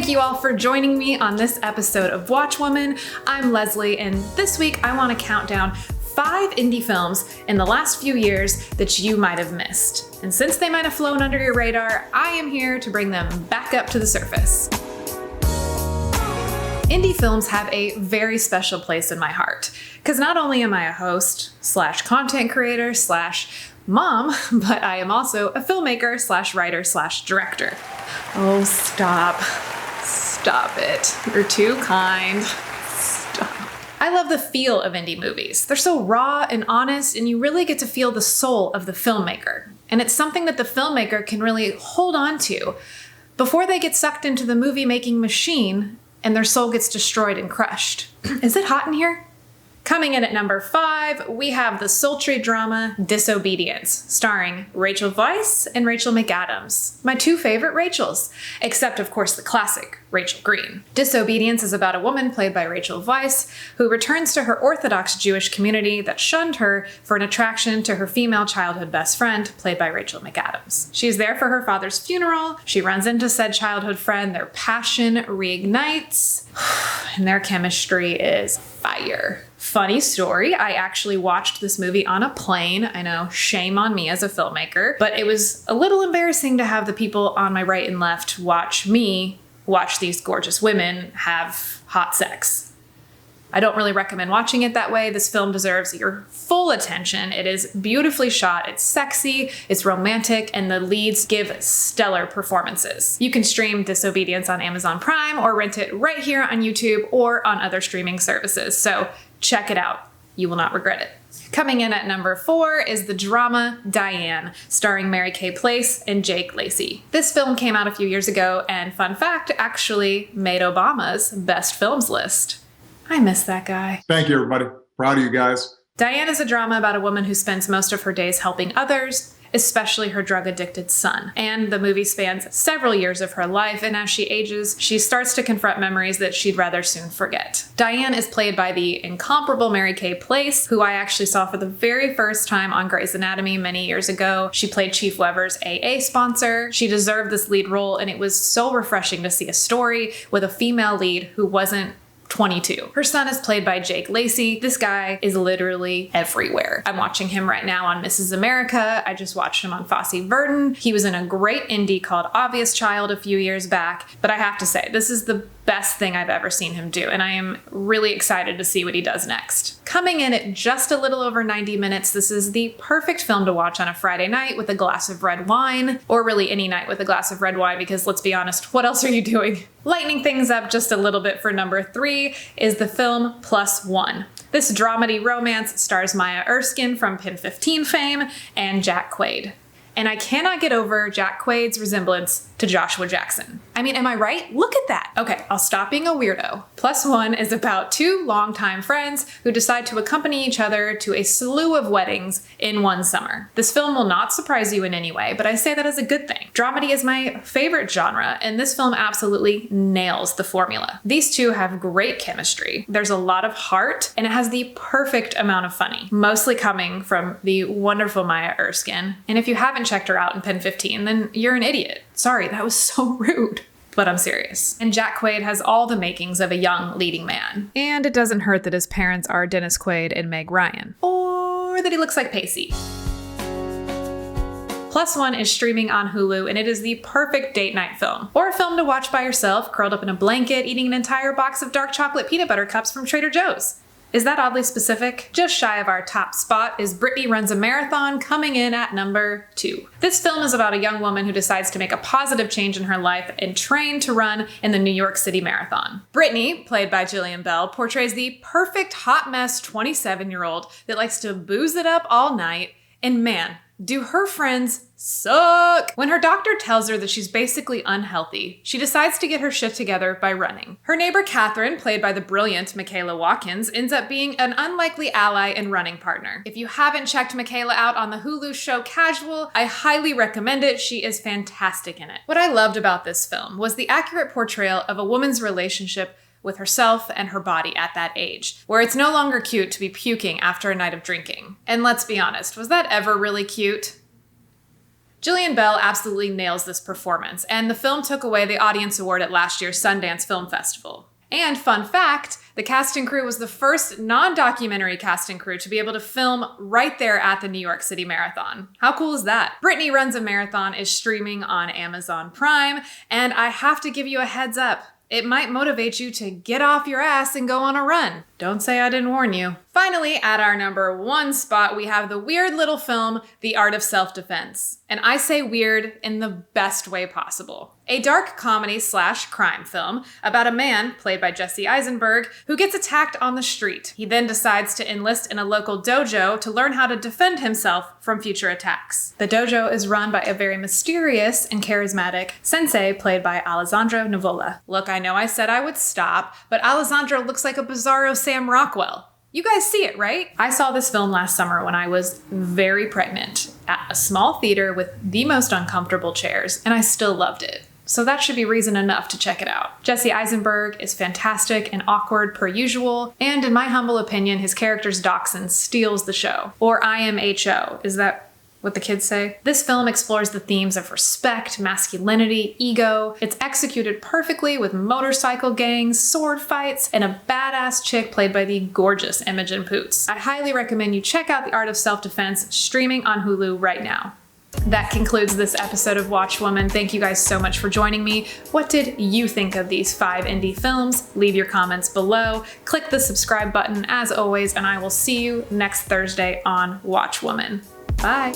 Thank you all for joining me on this episode of Watchwoman. I'm Lesley, and this week I want to count down 5 indie films in the last few years that you might have missed. And since they might have flown under your radar, I am here to bring them back up to the surface. Indie films have a very special place in my heart, because not only am I a host / content creator / mom, but I am also a filmmaker / writer / director. Oh, stop. Stop it. You're too kind. Stop. I love the feel of indie movies. They're so raw and honest, and you really get to feel the soul of the filmmaker. And it's something that the filmmaker can really hold on to before they get sucked into the movie-making machine and their soul gets destroyed and crushed. Is it hot in here? Coming in at number 5, we have the sultry drama Disobedience, starring Rachel Weisz and Rachel McAdams, my 2 favorite Rachels, except of course the classic Rachel Green. Disobedience is about a woman played by Rachel Weisz who returns to her Orthodox Jewish community that shunned her for an attraction to her female childhood best friend, played by Rachel McAdams. She's there for her father's funeral, she runs into said childhood friend, their passion reignites, and their chemistry is fire. Funny story, I actually watched this movie on a plane. I know, shame on me as a filmmaker, but it was a little embarrassing to have the people on my right and left watch me watch these gorgeous women have hot sex. I don't really recommend watching it that way. This film deserves your full attention. It is beautifully shot, it's sexy, it's romantic, and the leads give stellar performances. You can stream Disobedience on Amazon Prime or rent it right here on YouTube or on other streaming services. So check it out. You will not regret it. Coming in at number 4 is the drama Diane, starring Mary Kay Place and Jake Lacy. This film came out a few years ago, and fun fact, actually made Obama's best films list. I miss that guy. Thank you, everybody. Proud of you guys. Diane is a drama about a woman who spends most of her days helping others, especially her drug-addicted son. And the movie spans several years of her life, and as she ages, she starts to confront memories that she'd rather soon forget. Diane is played by the incomparable Mary Kay Place, who I actually saw for the very first time on Grey's Anatomy many years ago. She played Chief Weber's AA sponsor. She deserved this lead role, and it was so refreshing to see a story with a female lead who wasn't 22. Her son is played by Jake Lacy. This guy is literally everywhere. I'm watching him right now on Mrs. America. I just watched him on Fosse Verdon. He was in a great indie called Obvious Child a few years back, but I have to say, this is the best thing I've ever seen him do, and I am really excited to see what he does next. Coming in at just a little over 90 minutes, this is the perfect film to watch on a Friday night with a glass of red wine, or really any night with a glass of red wine, because let's be honest, what else are you doing? Lightening things up just a little bit for number 3 is the film Plus One. This dramedy romance stars Maya Erskine from Pin 15 fame and Jack Quaid. And I cannot get over Jack Quaid's resemblance to Joshua Jackson. I mean, am I right? Look at that. Okay, I'll stop being a weirdo. Plus One is about 2 longtime friends who decide to accompany each other to a slew of weddings in one summer. This film will not surprise you in any way, but I say that as a good thing. Dramedy is my favorite genre, and this film absolutely nails the formula. These 2 have great chemistry. There's a lot of heart, and it has the perfect amount of funny, mostly coming from the wonderful Maya Erskine. And if you haven't checked her out in Pen 15, then you're an idiot. Sorry, that was so rude. But I'm serious. And Jack Quaid has all the makings of a young leading man. And it doesn't hurt that his parents are Dennis Quaid and Meg Ryan. Or that he looks like Pacey. Plus One is streaming on Hulu, and it is the perfect date night film. Or a film to watch by yourself, curled up in a blanket, eating an entire box of dark chocolate peanut butter cups from Trader Joe's. Is that oddly specific? Just shy of our top spot is Brittany Runs a Marathon, coming in at number 2. This film is about a young woman who decides to make a positive change in her life and train to run in the New York City Marathon. Brittany, played by Jillian Bell, portrays the perfect hot mess 27-year-old that likes to booze it up all night, and man, do her friends suck! When her doctor tells her that she's basically unhealthy, she decides to get her shit together by running. Her neighbor Catherine, played by the brilliant Michaela Watkins, ends up being an unlikely ally and running partner. If you haven't checked Michaela out on the Hulu show Casual, I highly recommend it. She is fantastic in it. What I loved about this film was the accurate portrayal of a woman's relationship with herself and her body at that age, where it's no longer cute to be puking after a night of drinking. And let's be honest, was that ever really cute? Jillian Bell absolutely nails this performance, and the film took away the Audience Award at last year's Sundance Film Festival. And fun fact, the cast and crew was the first non-documentary cast and crew to be able to film right there at the New York City Marathon. How cool is that? Brittany Runs a Marathon is streaming on Amazon Prime, and I have to give you a heads up. It might motivate you to get off your ass and go on a run. Don't say I didn't warn you. Finally, at our number 1 spot, we have the weird little film, The Art of Self-Defense. And I say weird in the best way possible. A dark comedy/crime film about a man, played by Jesse Eisenberg, who gets attacked on the street. He then decides to enlist in a local dojo to learn how to defend himself from future attacks. The dojo is run by a very mysterious and charismatic sensei, played by Alessandro Nivola. Look, I know I said I would stop, but Alessandro looks like a bizarro Sam Rockwell. You guys see it, right? I saw this film last summer when I was very pregnant at a small theater with the most uncomfortable chairs, and I still loved it. So that should be reason enough to check it out. Jesse Eisenberg is fantastic and awkward per usual, and in my humble opinion, his character's dachshund steals the show. Or IMHO, is that what the kids say? This film explores the themes of respect, masculinity, ego. It's executed perfectly with motorcycle gangs, sword fights, and a badass chick played by the gorgeous Imogen Poots. I highly recommend you check out The Art of Self-Defense, streaming on Hulu right now. That concludes this episode of Watch Woman. Thank you guys so much for joining me. What did you think of these 5 indie films? Leave your comments below. Click the subscribe button as always, and I will see you next Thursday on Watch Woman. Bye.